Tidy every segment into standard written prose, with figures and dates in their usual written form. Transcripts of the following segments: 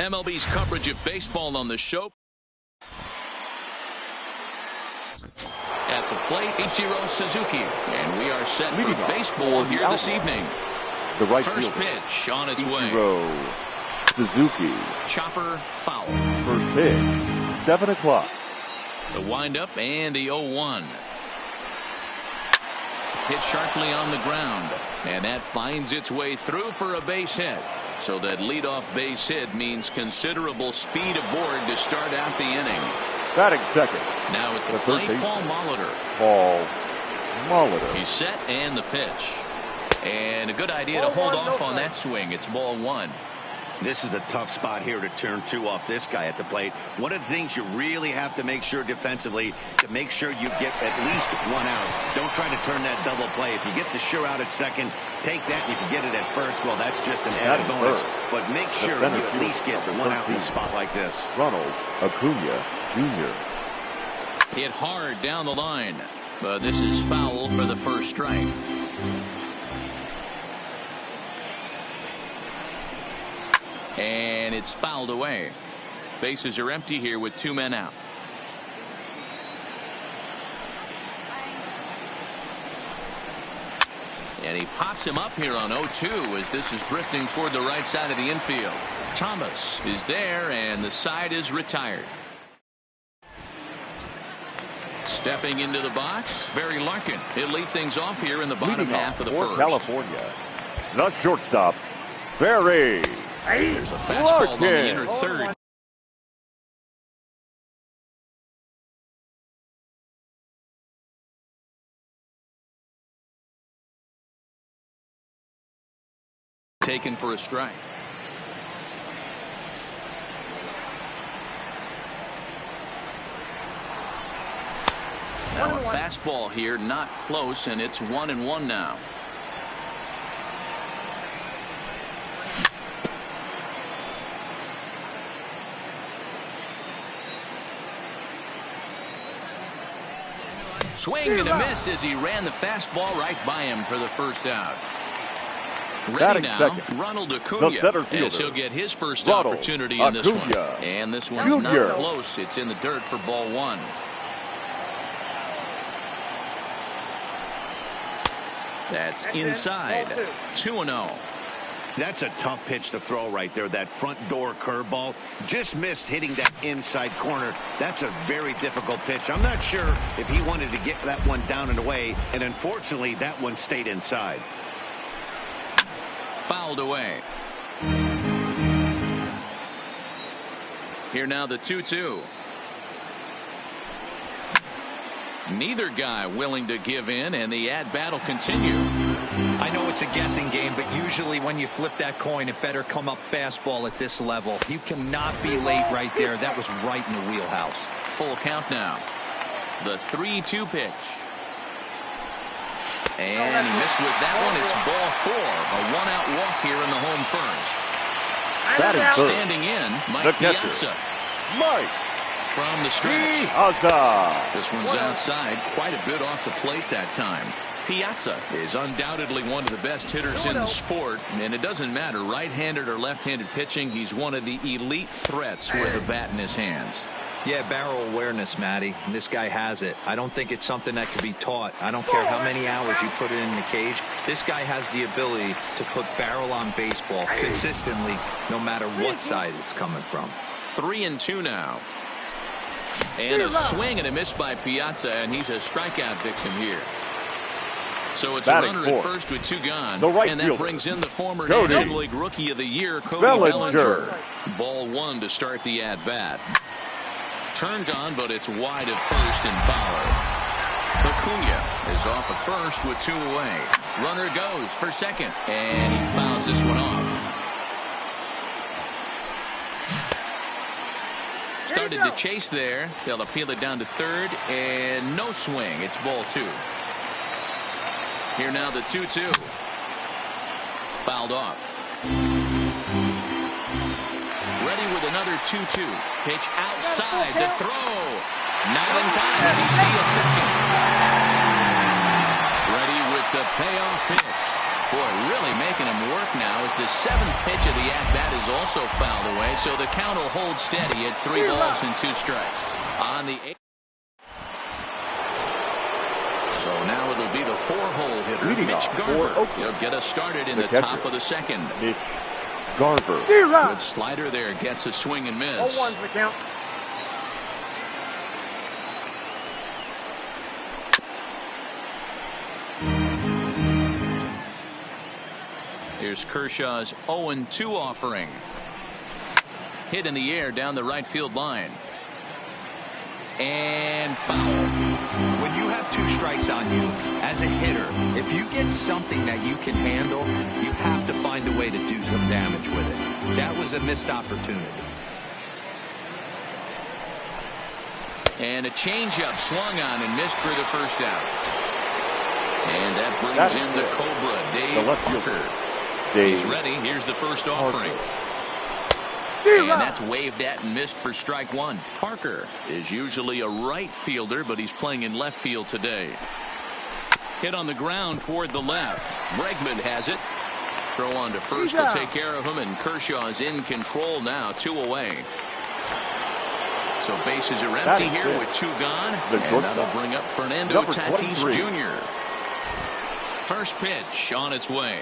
MLB's coverage of baseball on the show. At the plate, Ichiro Suzuki. And we are set for baseball here this evening. The right First fielder, pitch on its way. Ichiro Suzuki. Chopper foul. First pitch, 7 o'clock. The windup and the 0-1. Hit sharply on the ground. And that finds its way through for a base hit. So that leadoff base hit means considerable speed aboard to start out the inning. Batting second. Now at the plate, Paul Molitor. Paul Molitor. He's set and the pitch. And a good idea to hold off on that swing. It's ball one. This is a tough spot here to turn two off this guy at the plate. One of the things you really have to make sure defensively to make sure you get at least one out. Don't try to turn that double play. If you get the sure out at second, take that, and if you get it at first, well, that's just an added bonus. But make sure you at least get one out in a spot like this. Ronald Acuna Jr. Hit hard down the line, but this is foul for the first strike. And it's fouled away. Bases are empty here with 2 men out. And he pops him up here on 0-2 as this is drifting toward the right side of the infield. Thomas is there, and the side is retired. Stepping into the box, Barry Larkin. He'll lead things off here in the bottom half of the first. California, the shortstop, Barry. There's a fastball on the inner third. Taken for a strike. Now a fastball here, not close, and it's 1-1 now. Swing and a miss as he ran the fastball right by him for the first out. Ready now, Ronald Acuna, as he'll get his first opportunity in this one. And this one's not close. It's in the dirt for ball one. That's inside. 2-0. That's a tough pitch to throw right there. That front door curveball just missed hitting that inside corner. That's a very difficult pitch. I'm not sure if he wanted to get that one down and away, and unfortunately that one stayed inside. Fouled away. Here now the 2-2. Neither guy willing to give in, and the at-bat will continue. I know it's a guessing game, but usually when you flip that coin, it better come up fastball at this level. You cannot be late right there. That was right in the wheelhouse. Full count now. The 3-2 pitch. And he missed with that one. It's ball four. A one-out walk here in the home first. That is third. Standing in, Mike Piazza. Mike from the stretch. Piazza. This one's outside, quite a bit off the plate that time. Piazza is undoubtedly one of the best hitters in the sport, and it doesn't matter right-handed or left-handed pitching. He's one of the elite threats with a bat in his hands. Yeah, barrel awareness, Matty. And this guy has it. I don't think it's something that can be taught. I don't care how many hours you put it in the cage. This guy has the ability to put barrel on baseball consistently, no matter what side it's coming from. 3-2 now. And a swing and a miss by Piazza, and he's a strikeout victim here. So it's a runner at first with 2 gone, and that brings in the former National League Rookie of the Year, Cody Bellinger. Ball one to start the at-bat. Turned on, but it's wide of first and Fowler. Acuna is off of first with 2 away. Runner goes for second, and he fouls this one off. Started to chase there. They'll appeal it down to third, and no swing. It's ball 2. Here now the 2-2. Fouled off. Ready with another 2-2. Pitch outside the throw. Not in time as he steals second. Ready with the payoff pitch. Boy, really making him work now as the 7th pitch of the at-bat is also fouled away, so the count will hold steady at 3 balls and 2 strikes. On the 8th. So now it'll be the 4-hole hitter, Mitch Garver. He'll get us started in the top of the 2nd. Mitch Garver. Good slider there, gets a swing and miss. 0-1's the count. Here's Kershaw's 0-2 offering. Hit in the air down the right field line. And foul. When you have 2 strikes on you, as a hitter, if you get something that you can handle, you have to find a way to do some damage with it. That was a missed opportunity. And a changeup swung on and missed for the first out. And that brings in the Cobra, Dave Parker. He's ready. Here's the first offering. And that's waved at and missed for strike 1. Parker is usually a right fielder, but he's playing in left field today. Hit on the ground toward the left. Bregman has it. Throw on to first will take care of him, and Kershaw is in control now, 2 away. So bases are empty here with 2 gone. And that'll bring up Fernando Tatis Jr. First pitch on its way.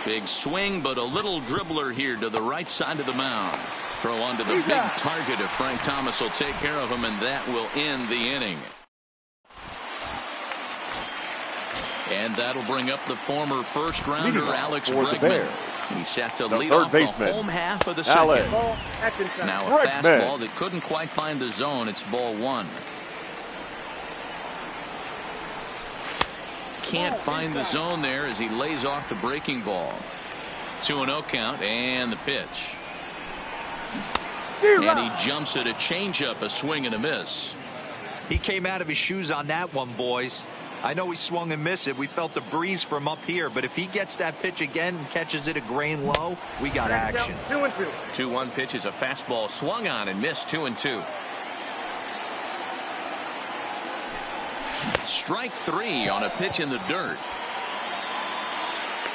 Big swing, but a little dribbler here to the right side of the mound. Throw onto the big target if Frank Thomas will take care of him, and that will end the inning. And that'll bring up the former first-rounder Alex Bregman. He's set to lead off the home half of the 2nd. Now a fastball that couldn't quite find the zone. It's ball 1. Can't find the zone there as he lays off the breaking ball. 2-0 count, and the pitch. And he jumps at a changeup, a swing and a miss. He came out of his shoes on that one, boys. I know he swung and missed it. We felt the breeze from up here, but if he gets that pitch again and catches it a grain low, we got action. 2-2. 2-1 pitch is a fastball swung on and missed. 2-2. Strike 3 on a pitch in the dirt.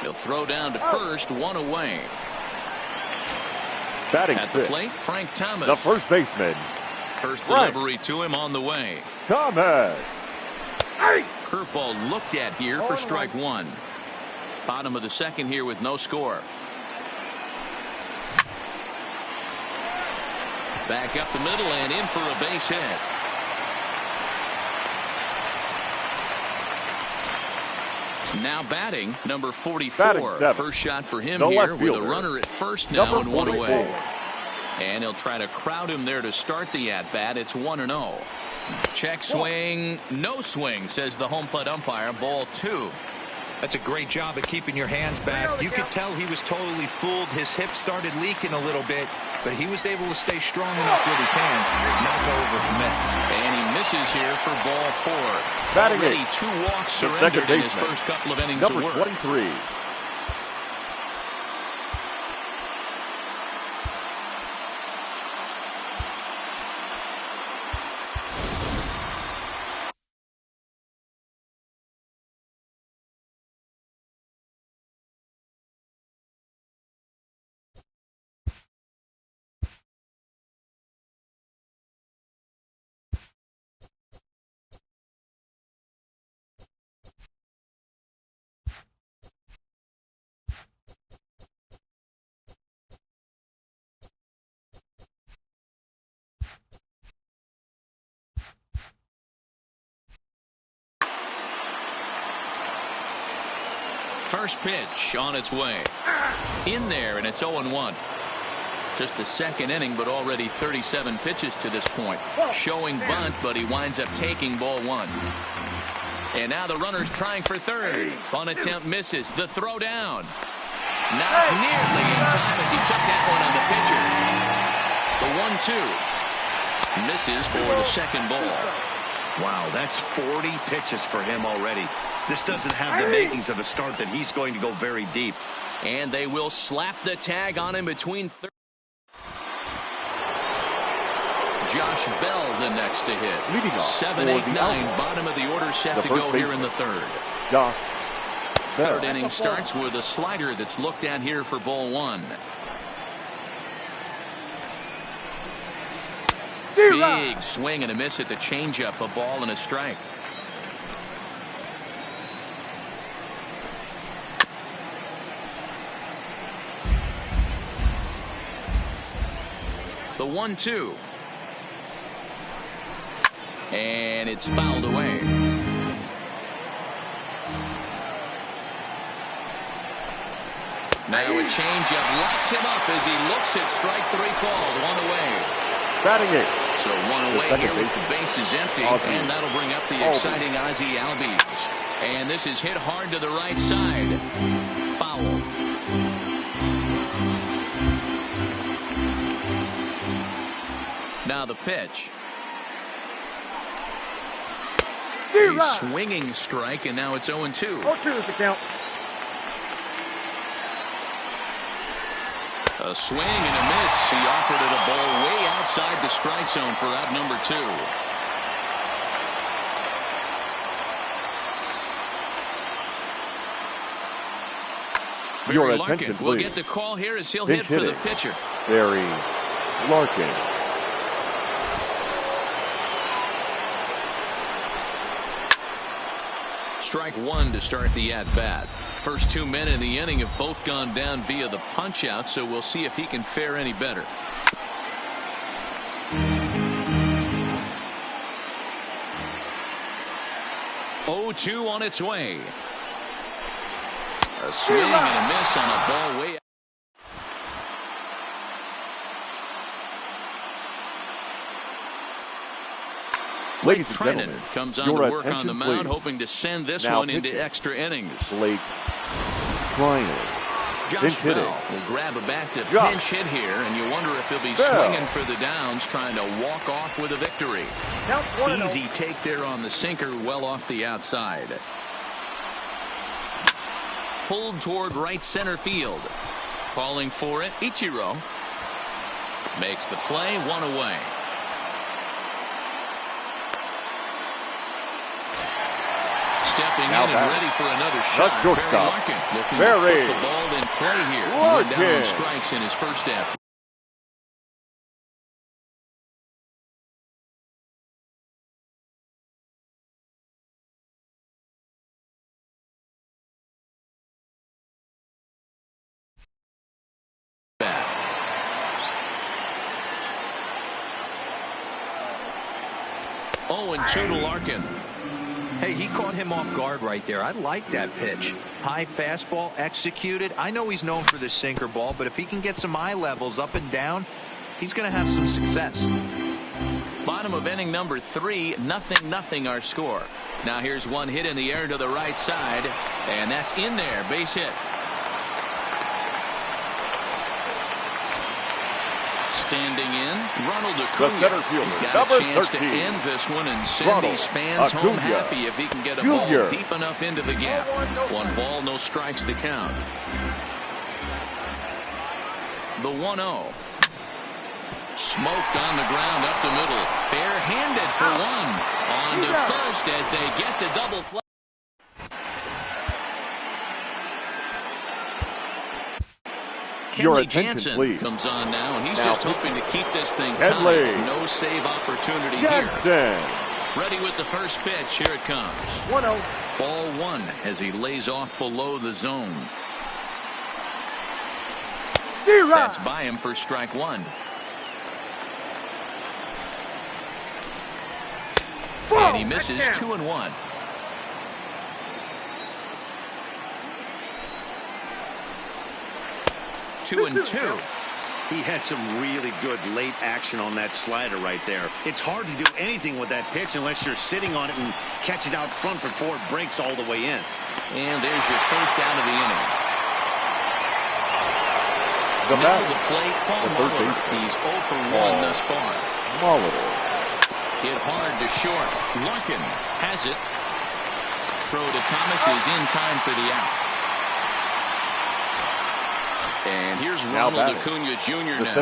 He'll throw down to first, 1 away. Batting at the plate, Frank Thomas, the first baseman. First delivery to him on the way. Thomas. Curveball looked at here for strike 1. Bottom of the 2nd here with no score. Back up the middle and in for a base hit. Now batting, number 44. First shot for him here with a runner at first now and 1 away. And he'll try to crowd him there to start the at-bat. It's 1-0. Check swing, no swing, says the home plate umpire. Ball 2. That's a great job of keeping your hands back. You could tell he was totally fooled. His hip started leaking a little bit, but he was able to stay strong enough with his hands not to overcommit. And he misses here for ball 4. Batting already 2 walks surrendered in his first couple of innings of work. Number 23. First pitch on its way. In there, and it's 0-1. Just the 2nd inning, but already 37 pitches to this point. Showing bunt, but he winds up taking ball 1. And now the runner's trying for third. Bunt attempt misses. The throw down. Not nearly in time as he took that one on the pitcher. The 1-2. Misses for the 2nd ball. Wow, that's 40 pitches for him already. This doesn't have the makings of a start that he's going to go very deep. And they will slap the tag on him between third. Josh Bell the next to hit. Leading off 7, 8, 9. Bottom of the order set to go here in the 3rd. Josh third inning starts with a slider that's looked at here for ball one. Big swing and a miss at the changeup, a ball and a strike. The 1-2. And it's fouled away. Now a changeup locks him up as he looks at strike three called. One away. Batting it. So one away here with the bases empty. And that'll bring up the exciting Ozzie Albies. And this is hit hard to the right side. Foul. Now the pitch. A swinging strike, and now it's 0-2. 0-2 is the count. A swing and a miss. He offered it a ball way outside the strike zone for out number 2. Your attention, please. We'll get the call here as he'll hit for the pitcher. Barry Larkin. Strike one to start the at-bat. First 2 men in the inning have both gone down via the punch-out, so we'll see if he can fare any better. Oh, 2 on its way. A swing and a miss on a ball way out. Ladies and Trennan gentlemen, comes on to work on the mound, hoping to send this one into extra innings. Blake Treinen. Josh Bell will grab a bat to pinch hit here, and you wonder if he'll be swinging for the downs, trying to walk off with a victory. Easy take there on the sinker, well off the outside. Pulled toward right center field. Calling for it, Ichiro. Makes the play, one away. Stepping in and ready for another shot. Barry Larkin looking to put the ball in play here. He went down on strikes in his first half. Oh, and 2 to Larkin. Hey, he caught him off guard right there. I like that pitch. High fastball executed. I know he's known for the sinker ball, but if he can get some eye levels up and down, he's going to have some success. Bottom of inning number 3, 0-0 our score. Now here's one hit in the air to the right side, and that's in there, base hit. Standing in, Ronald Acuna. He's got a chance 13. To end this one and send these fans home happy if he can get a ball deep enough into the gap. 1 ball, no strikes to count. The 1-0. Smoked on the ground up the middle. Bare-handed for 1. On to first as they get the double play. Your Kenley attention, please. Comes on now, and he's just hoping to keep this thing tight. No save opportunity here. Ready with the first pitch. Here it comes. 1-0. Ball 1 as he lays off below the zone. That's by him for strike 1. And he misses 2-1. 2-2. He had some really good late action on that slider right there. It's hard to do anything with that pitch unless you're sitting on it and catch it out front before it breaks all the way in. And there's your first out of the inning. The bat, the plate, Paul Molitor. He's 0 for 1 thus far. Molitor. Hit hard to short. Larkin has it. Throw to Thomas is in time for the out. And here's Ronald Acuna Jr. now.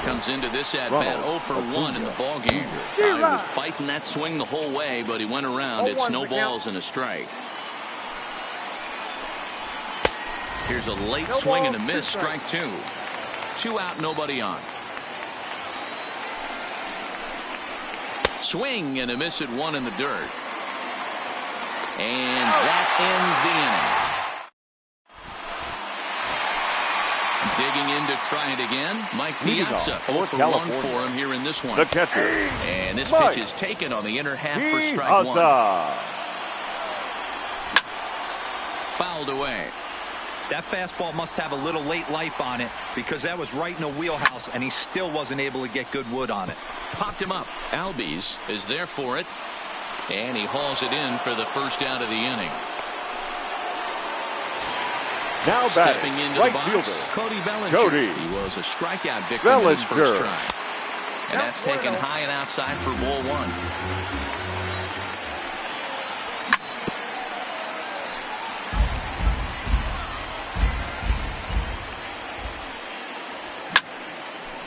Comes into this at-bat 0 for 1 in the ballgame. He was fighting that swing the whole way, but he went around. It's no balls and a strike. Here's a late swing and a miss, strike two. 2 out, nobody on. Swing and a miss at 1 in the dirt. And that ends the inning. Digging in to try it again. Mike Piazza, 0 for 1 for him here in this one. The catcher. And this pitch is taken on the inner half for strike 1. Fouled away. That fastball must have a little late life on it because that was right in the wheelhouse and he still wasn't able to get good wood on it. Popped him up. Albies is there for it. And he hauls it in for the first out of the inning. Now stepping into right the box, fielder. Cody Bellinger. Cody. He was a strikeout victim in his first try. And that's taken high and outside for ball 1.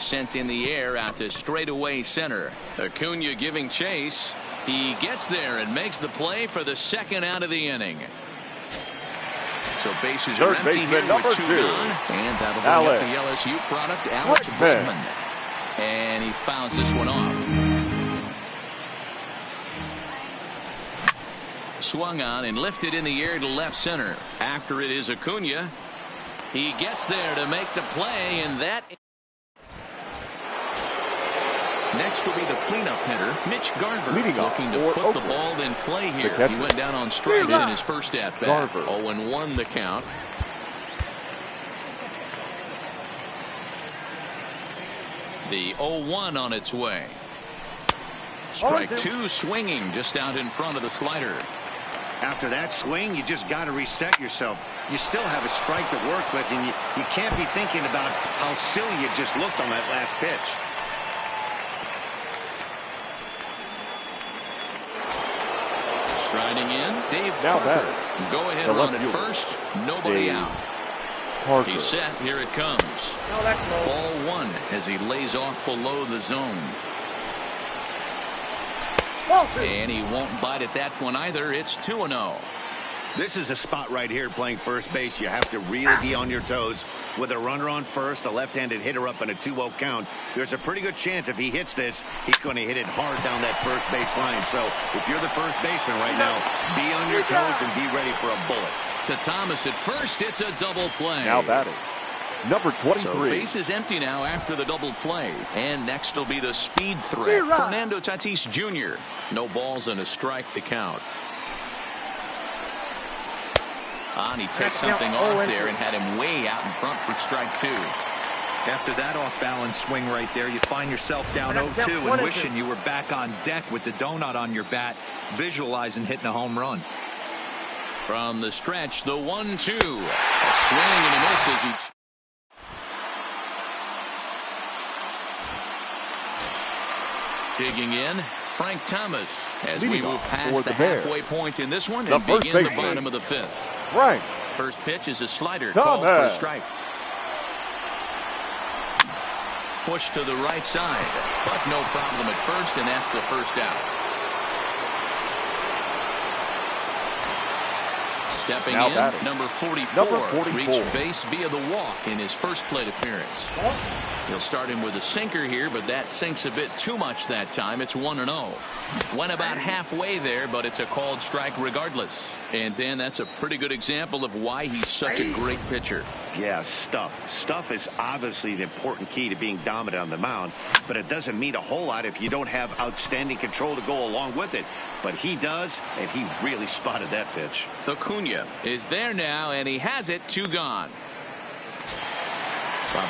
Sent in the air out to straightaway center. Acuna giving chase. He gets there and makes the play for the second out of the inning. So bases are empty here with 2 gone. And that'll bring up the LSU product, Alex Bregman. And he fouls this one off. Swung on and lifted in the air to left center. After it is Acuna. He gets there to make the play, and that... Next will be the cleanup hitter, Mitch Garver, looking to put the ball in play here. He went down on strikes in his first at-bat. 0-1 the count. The 0-1 on its way. Strike 2 swinging just out in front of the slider. After that swing, you just got to reset yourself. You still have a strike to work with, and you can't be thinking about how silly you just looked on that last pitch. Striding in, Dave Parker. Go ahead run at first. Nobody out. Parker. He's set. Here it comes. Ball 1 as he lays off below the zone. And he won't bite at that one either. It's 2-0. This is a spot right here playing first base. You have to really be on your toes. With a runner on first, a left-handed hitter up in a 2-0 count, there's a pretty good chance if he hits this, he's going to hit it hard down that first base line. So if you're the first baseman right now, be on your toes and be ready for a bullet. To Thomas at first, it's a double play. Now batting, number 23. So base is empty now after the double play. And next will be the speed threat, Fernando Tatis Jr. No balls and a strike to count. He takes something off there and had him way out in front for strike 2. After that off-balance swing right there, you find yourself down 0-2 and wishing you were back on deck with the donut on your bat, visualizing hitting a home run. From the stretch, the 1-2. A swing and a miss as he... Digging in, Frank Thomas as we move past the halfway point in this one and begin the bottom of the 5th. Right. First pitch is a slider called for a strike. Push to the right side, but no problem at first, and that's the first out. Stepping in, number 44 reached base via the walk in his first plate appearance. He'll start him with a sinker here, but that sinks a bit too much that time. It's 1-0. Went about halfway there, but it's a called strike regardless. And Dan, that's a pretty good example of why he's such a great pitcher. Yeah, stuff. Stuff is obviously the important key to being dominant on the mound, but it doesn't mean a whole lot if you don't have outstanding control to go along with it. But he does, and he really spotted that pitch. Acuna is there now, and he has it. 2 gone.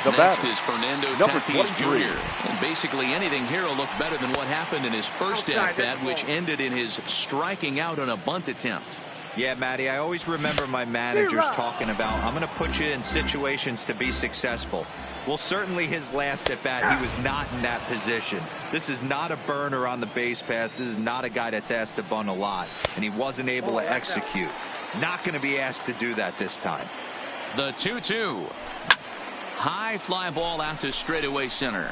The next is Fernando Tatis Jr. And basically anything here will look better than what happened in his first at-bat, which ended in his striking out on a bunt attempt. Yeah, Matty, I always remember my managers talking about, I'm going to put you in situations to be successful. Well, certainly his last at-bat, he was not in that position. This is not a burner on the base pass. This is not a guy that's asked to bunt a lot, and he wasn't able to execute. Not going to be asked to do that this time. The 2-2. High fly ball out to straightaway center.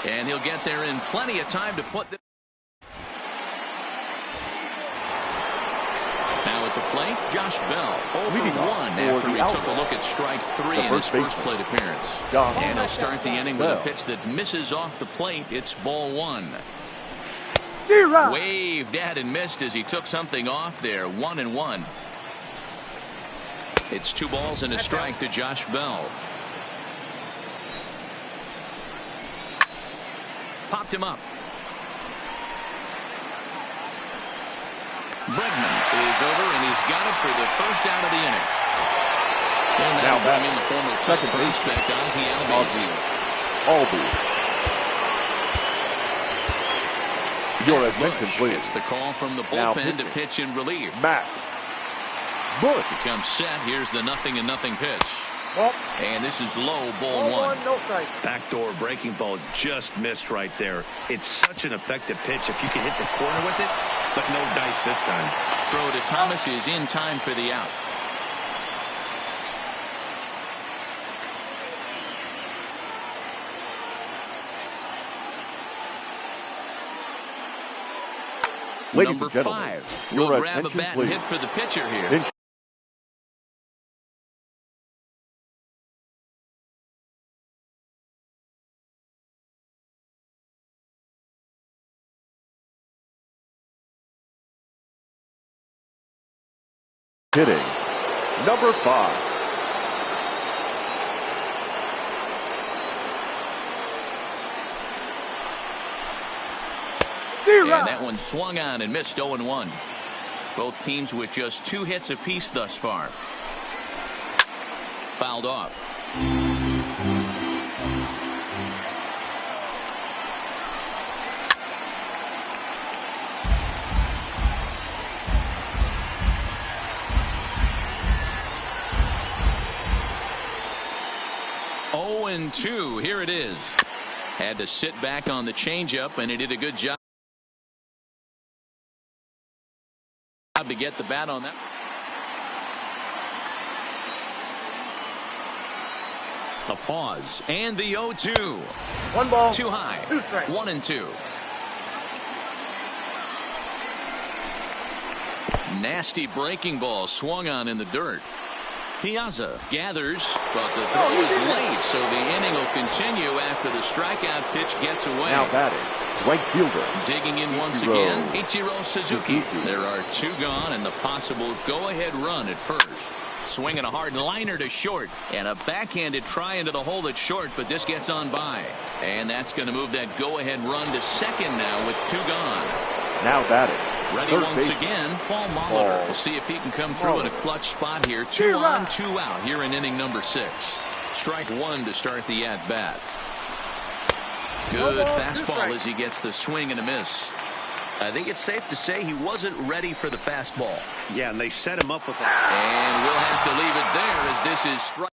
And he'll get there in plenty of time to put the... Now at the plate, Josh Bell, 0 for 1 after he took a look at strike 3 in his first plate appearance. And he'll start the inning with a pitch that misses off the plate. It's ball 1. Waved at and missed as he took something off there. 1-1. It's 2 balls and a strike to Josh Bell. Popped him up. Bregman is over, and he's got it for the first out of the inning. And now bring in the former second prospect, Ozzie Albies. Your attention, please. It's the call from the bullpen to pitch in relief. Matt Bush becomes set. Here's the 0-0 pitch. And this is low, ball 1. Backdoor breaking ball just missed right there. It's such an effective pitch if you can hit the corner with it, but no dice this time. Throw to Thomas is in time for the out. Ladies Number and gentlemen, 5 will grab a bat and hit for the pitcher here. Hitting number 5. And that one swung on and missed. 0-1. Both teams with just 2 hits apiece thus far. Fouled off. And 2. Here it is. Had to sit back on the changeup, and he did a good job to get the bat on that. A pause and the 0-2. 1 ball. Too high. 2 strikes. 1-2. Nasty breaking ball swung on in the dirt. Piazza gathers, but the throw is late, so the inning will continue after the strikeout pitch gets away. Now batting, right fielder. Digging in once again, Ichiro Suzuki. There are 2 gone and the possible go-ahead run at first. Swinging a hard liner to short, and a backhanded try into the hole that's short, but this gets on by. And that's going to move that go-ahead run to second now with 2 gone. Now batting. Ready once again, Paul Molitor. We'll see if he can come through in a clutch spot here. 2 on, 2 out here in inning number 6. Strike 1 to start the at-bat. Good fastball as he gets the swing and a miss. I think it's safe to say he wasn't ready for the fastball. Yeah, and they set him up with that. And we'll have to leave it there as this is strike.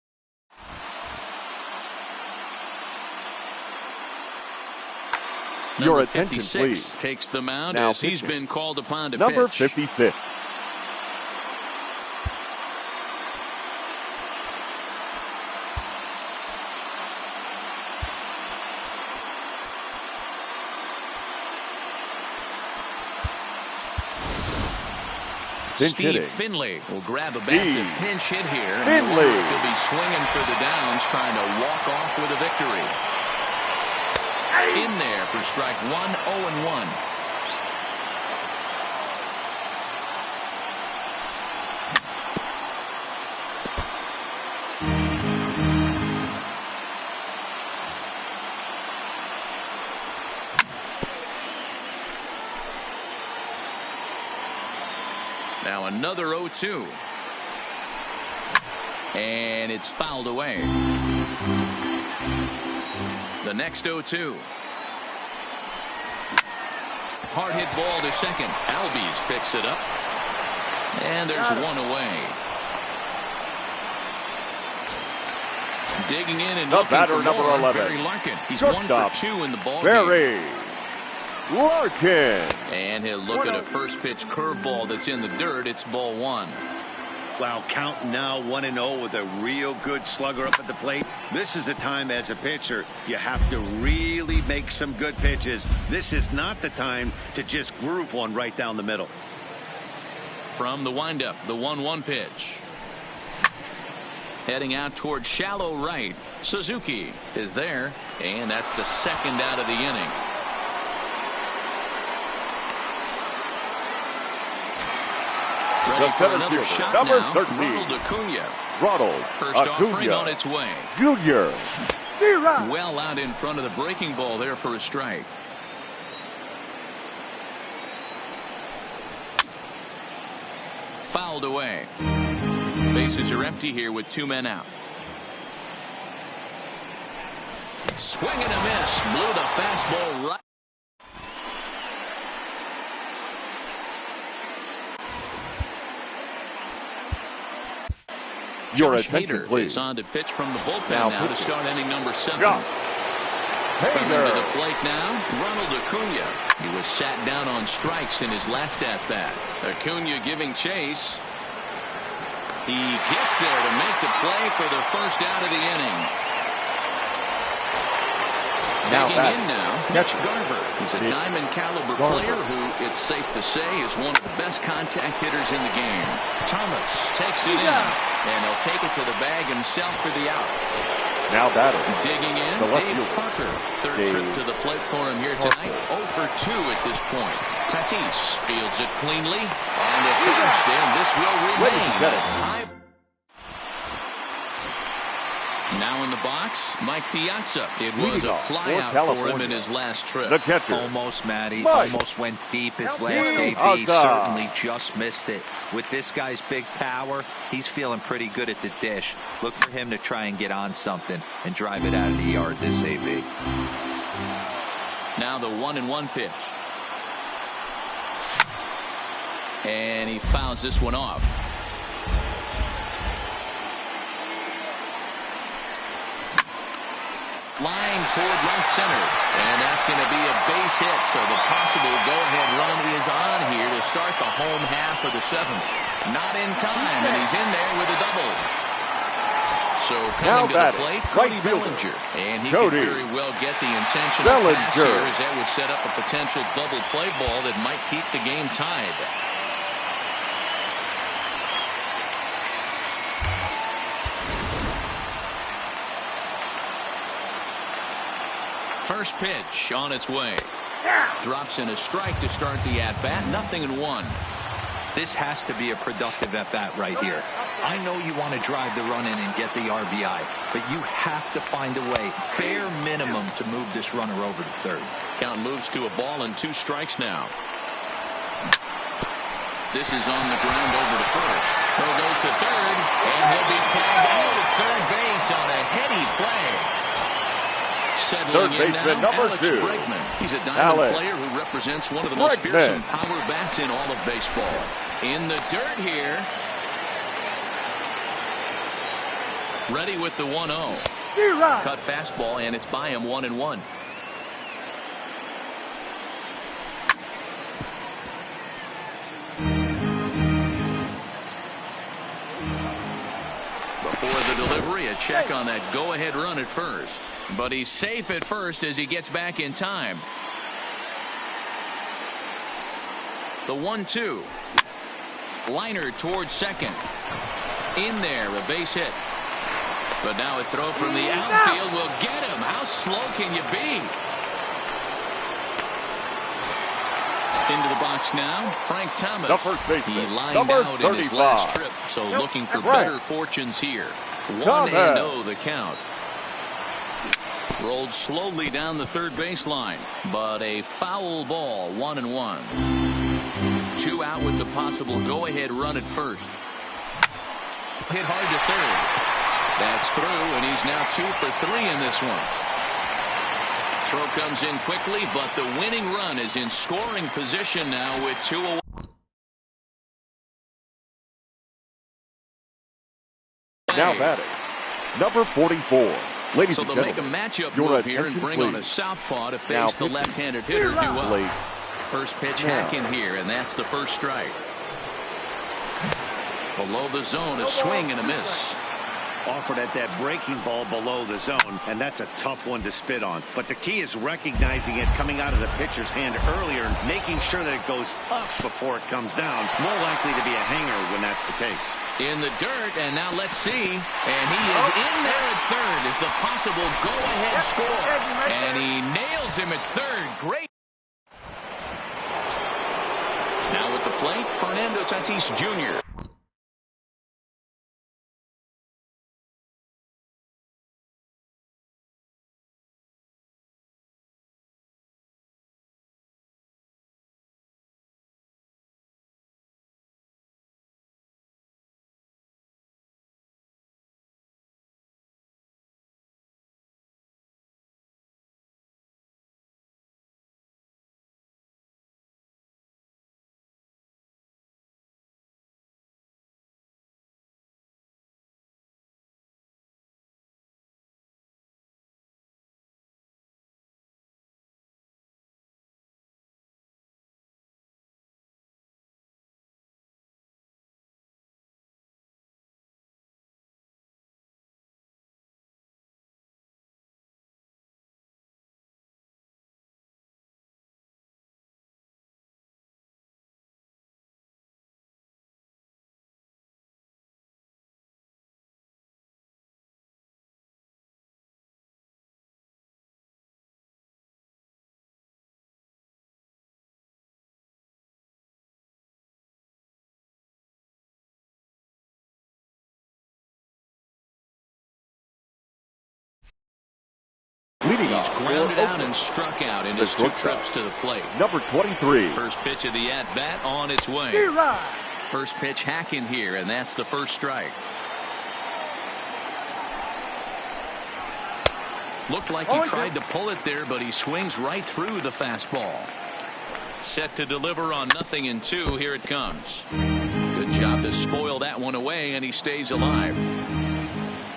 Your attention, please. Takes the mound now as he's been called upon to number pitch. 56. Steve Finley will grab a bat to pinch hit here. Finley. He'll be swinging for the downs, trying to walk off with a victory. In there for strike 1, 0-1. Now another 0-2. And it's fouled away. The next 0-2. Hard hit ball to second. Albies picks it up. And there's 1 away. Digging in and the looking batter, for number more. 11. Barry Larkin. He's Shortstop. 1 for 2 in the ball Barry game. Larkin. And he'll look at a first pitch curveball that's in the dirt. It's ball 1. Wow, count now 1-0 with a real good slugger up at the plate. This is the time as a pitcher you have to really make some good pitches. This is not the time to just groove one right down the middle. from the windup, the 1-1 pitch. Heading out towards shallow right. Suzuki is there, and that's the second out of the inning. Ready for another shot number now. 13. Ronald Acuna. Ronald First offering on its way. Jr. Well out in front of the breaking ball there for a strike. Fouled away. Bases are empty here with 2 men out. Swing and a miss. Blew the fastball right. Your Josh attention, Hader please. is on to pitch from the bullpen now to start inning number 7. Coming to the plate now, Ronald Acuna. He was sat down on strikes in his last at-bat. Acuna giving chase. He gets there to make the play for the first out of the inning. Digging in now, Mitch Garver. He's a diamond caliber player who, it's safe to say, is one of the best contact hitters in the game. Thomas takes it in, and he'll take it to the bag himself for the out. Now batting. Digging in, Dave Parker. Third trip to the plate for him here tonight. 0 for 2 at this point. Tatis fields it cleanly on the first, and this will remain a tie. Now in the box, Mike Piazza. It was a flyout for him in his last trip. The catcher. Almost, Matty. Mike. Almost went deep his last AB. Certainly just missed it. With this guy's big power, he's feeling pretty good at the dish. Look for him to try and get on something and drive it out of the yard this AB. Now the 1-1 pitch. And he fouls this one off. Line toward right center, and that's going to be a base hit, so the possible go-ahead run is on here to start the home half of the 7th. Not in time, and he's in there with a double. So coming to the plate, Cody Bellinger, and he could very well get the intentional pass here, as that would set up a potential double play ball that might keep the game tied. First pitch on its way. Drops in a strike to start the at-bat. 0-1. This has to be a productive at-bat right here. I know you want to drive the run in and get the RBI, but you have to find a way, bare minimum, to move this runner over to third. Count moves to a ball and 2 strikes now. This is on the ground over to first. Throw goes to third, and he'll be tagged out at third base on a heady play. Settling in now, Alex Bregman. He's a diamond player who represents one of the most fearsome power bats in all of baseball. In the dirt here. Ready with the 1-0. Cut fastball, and it's by him 1-1. Before the delivery, a check on that go-ahead run at first. But he's safe at first as he gets back in time. The 1-2. Liner towards second. In there, a base hit. But now a throw from the outfield will get him. How slow can you be? Into the box now, Frank Thomas. He lined out in his last trip, so looking for better fortunes here. 1-0 the count. Rolled slowly down the third baseline, but a foul ball, 1-1. 2 out with the possible go-ahead run at first. Hit hard to third. That's through, and he's now 2 for 3 in this one. Throw comes in quickly, but the winning run is in scoring position now with 2 away. Now batting, number 44. Ladies so and they'll gentlemen, make a matchup move here and bring on a southpaw to face the left-handed hitter due up. First pitch hack in here, and that's the first strike. Below the zone, a swing and a miss. offered at that breaking ball below the zone, and that's a tough one to spit on. But the key is recognizing it coming out of the pitcher's hand earlier and making sure that it goes up before it comes down. More likely to be a hanger when that's the case. In the dirt, and now let's see. And he is in there at third as the possible go-ahead score. And he nails him at third. Great. Now with the plate, Fernando Tatis Jr. He's grounded out and struck out in his 2 trips to the plate. Number 23. First pitch of the at-bat on its way. First pitch hacking here, and that's the first strike. Looked like he tried to pull it there, but he swings right through the fastball. Set to deliver on 0-2. Here it comes. Good job to spoil that one away, and he stays alive.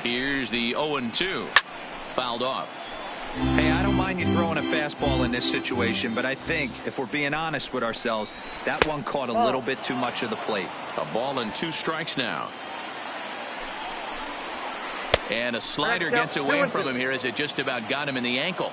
Here's the 0-2. Fouled off. Hey, I don't mind you throwing a fastball in this situation, but I think, if we're being honest with ourselves, that one caught a little bit too much of the plate. A ball and 2 strikes now. And a slider gets away from him here as it just about got him in the ankle.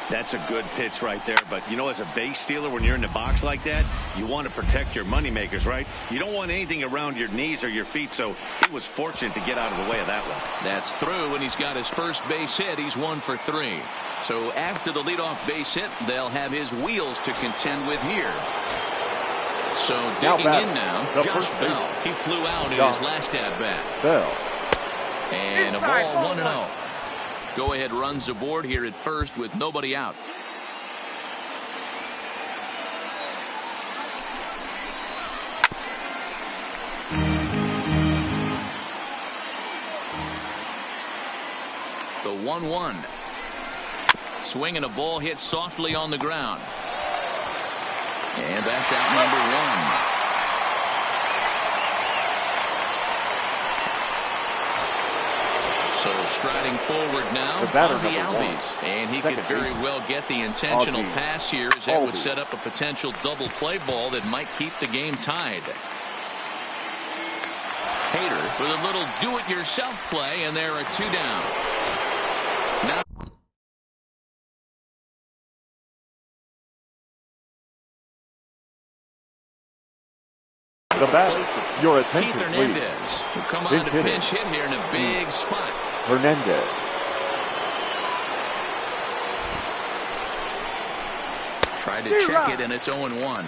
That's a good pitch right there. But, you know, as a base stealer, when you're in the box like that, you want to protect your moneymakers, right? You don't want anything around your knees or your feet, so he was fortunate to get out of the way of that one. That's through, and he's got his first base hit. He's 1 for 3. So after the leadoff base hit, they'll have his wheels to contend with here. So digging in now, Josh Bell. He flew out in his last at-bat. Bell. And a ball 1-0. Go-ahead runs aboard here at first with nobody out. The 1-1. Swinging a ball hit softly on the ground. And that's out number 1. So striding forward now, Ozzie Albies. And he could very well get the intentional pass here, as that would set up a potential double play ball that might keep the game tied. Hader with a little do-it-yourself play, and there are 2 down. Now the bat, your attention, Keith Hernandez will come on to pinch hit here in a big spot. Hernandez. Tried to check it, and it's 0-1.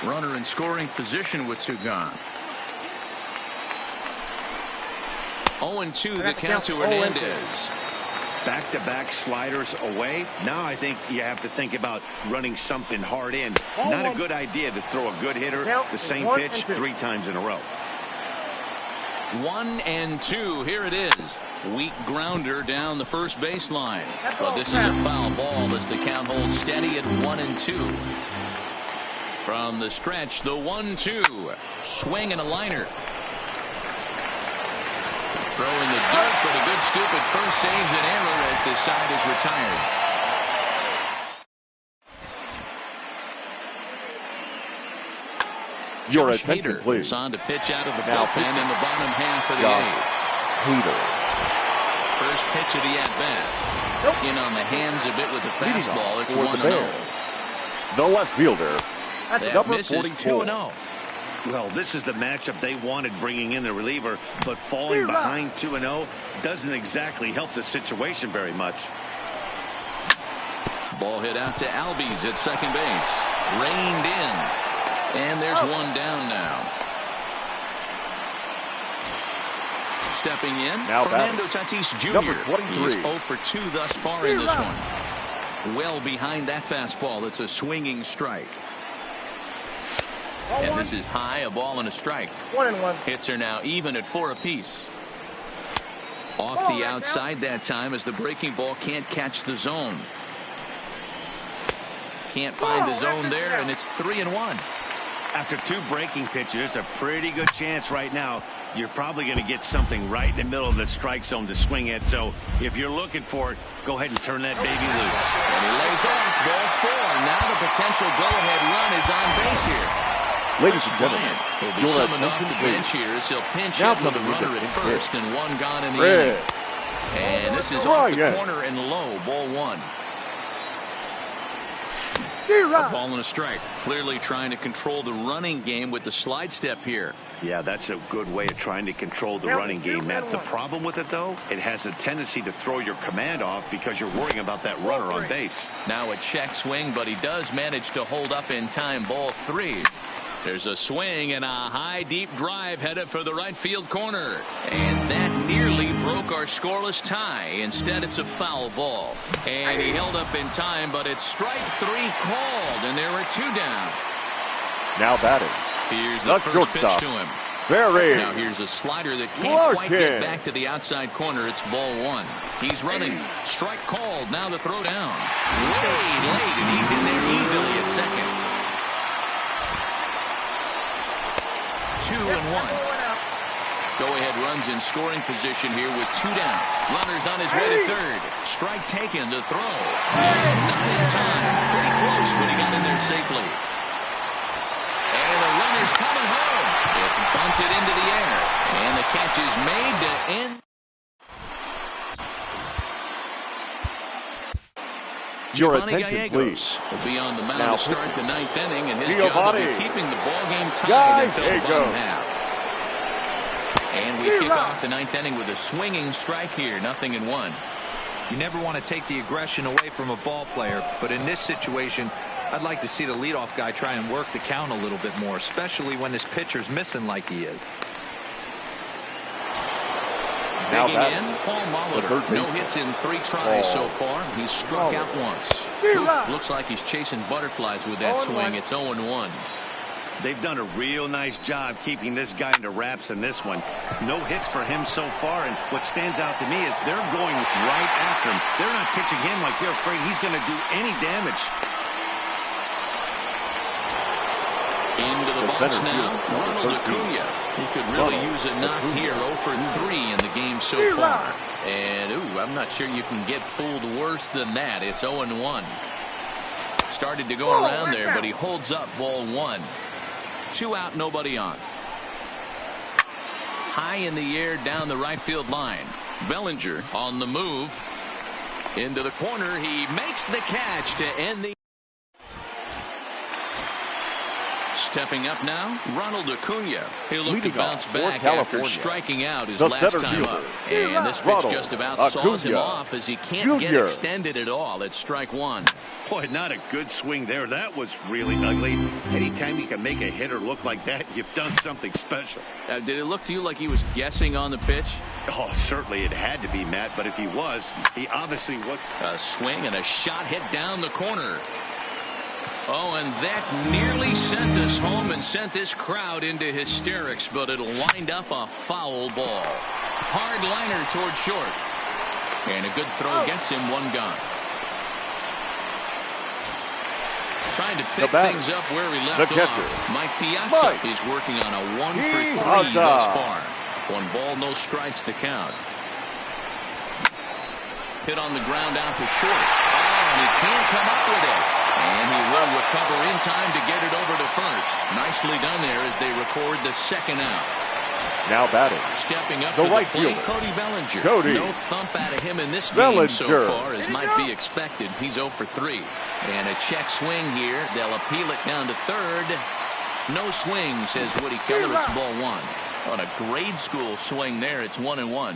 Runner in scoring position with 2 gone. 0-2 the count to Hernandez. Back-to-back sliders away. Now I think you have to think about running something hard in. Not a good idea to throw a good hitter the same pitch 3 times in a row. 1-2. Here it is. Weak grounder down the first baseline. But this is a foul ball as the count holds steady at 1-2. From the stretch, the 1-2. Swing and a liner. Throwing the dirt, but a good scoop at first saves an error as this side is retired. Your Josh attention, Hader please. is on to pitch out of the bullpen in the bottom half of the 8th. Hader. pitch of the at-bat. In on the hands a bit with the fastball. It's 1-0. The left fielder, at that number misses 44. 2-0. Well, this is the matchup they wanted, bringing in the reliever, but falling behind 2-0 doesn't exactly help the situation very much. Ball hit out to Albies at second base. Reined in. And there's one down now. Stepping in, now Fernando Tatis Jr. Number 23. He's 0 for 2 thus far in this one. Well behind that fastball. It's a swinging strike. And this is high, a ball and a strike. 1-1. Hits are now even at 4 apiece. Off the outside that time as the breaking ball can't catch the zone. Can't find the zone there, and it's 3-1. After 2 breaking pitches, a pretty good chance right now. You're probably going to get something right in the middle of the strike zone to swing at. So if you're looking for it, go ahead and turn that baby loose. And he lays off ball 4. Now the potential go-ahead run is on base here. Ladies and gentlemen, He'll be your summoned off attention the please. bench here as he'll pinch Now hit with a coming runner to at the first and 1 gone in the Red. inning. And this is Try off the again. corner and low, ball 1. A ball and a strike. Clearly trying to control the running game with the slide step here. Yeah, that's a good way of trying to control the running game, Matt. The problem with it, though, it has a tendency to throw your command off because you're worrying about that runner on base. Now a check swing, but he does manage to hold up in time. Ball 3. There's a swing and a high deep drive headed for the right field corner. And that nearly broke our scoreless tie. Instead, it's a foul ball. And he held up in time, but it's strike 3 called, and there are 2 down. Now batting. Here's the first pitch to him. Very. Now here's a slider that can't quite get back to the outside corner. It's ball 1. He's running. Strike called. Now the throw down. Way late, and he's in there easily at second. 2-1. Go-ahead runs in scoring position here with 2 down. Runner's on his way to third. Strike taken to throw. He's not in time. Pretty close, but he got in there safely. And the runner's coming home. It's bunted into the air. And the catch is made to end. Your Giovanni attention, Gallegos please. will be on the mound Now to start the 9th inning, and his Giovanni. job will be keeping the ball game tied until the bottom half. And we kick off the 9th inning with a swinging strike here, 0-1. You never want to take the aggression away from a ball player, but in this situation, I'd like to see the leadoff guy try and work the count a little bit more, especially when this pitcher's missing like he is. Digging in, Paul Molitor. No hits in 3 tries so far. He's struck out once. Looks like he's chasing butterflies with that swing. It's 0-1. They've done a real nice job keeping this guy into wraps in this one. No hits for him so far, and what stands out to me is they're going right after him. They're not pitching him like they're afraid he's going to do any damage. Into the box now, Ronald Acuna. He could really use a knock here. 0 for 3 in the game so far. And, I'm not sure you can get fooled worse than that. It's 0-1. Started to go around there, but he holds up ball 1. 2 out, nobody on. High in the air down the right field line. Bellinger on the move. Into the corner. He makes the catch to end the. Stepping up now, Ronald Acuna. He'll look to bounce back after striking out his last time up. And this pitch just about saws him off as he can't get extended at all. It's strike 1. Boy, not a good swing there. That was really ugly. Anytime you can make a hitter look like that, you've done something special. Did it look to you like he was guessing on the pitch? Oh, certainly it had to be, Matt, but if he was, he obviously was. A swing and a shot hit down the corner. Oh, and that nearly sent us home and sent this crowd into hysterics, but it'll wind up a foul ball. Hard liner toward short. And a good throw gets him 1 gone. Trying to pick things up where we left off. Mike Piazza is working on a 1 for 3 thus far. 1 ball, no strikes to count. Hit on the ground out to short. Oh, and he can't come up with it. And he will recover in time to get it over to first. Nicely done there as they record the 2nd out. Now batting. Stepping up the to right the plate, fielder. Cody Bellinger. Cody. No thump out of him in this game so far, as might be expected. He's 0 for 3. And a check swing here. They'll appeal it down to third. No swing, says Woody Keller. It's ball 1. On a grade school swing there, it's 1-1.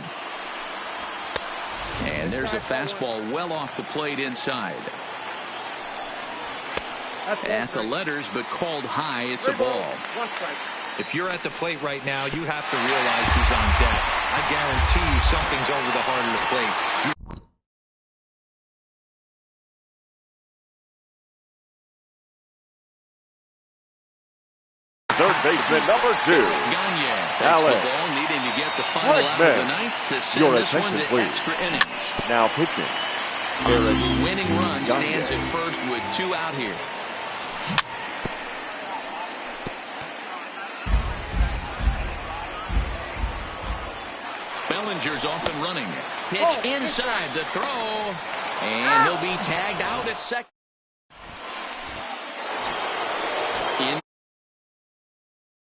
And there's a fastball well off the plate inside. At the letters, but called high. It's a ball. If you're at the plate right now, you have to realize who's on deck. I guarantee you something's over the heart of the plate. Third baseman number 2. Gagne takes the ball, needing to get the final out of the ninth to send this one to extra innings. Now pitching. The winning run stands at first with 2 out here. Bellinger's off and running. Pitch inside the throw. And he'll be tagged out at second.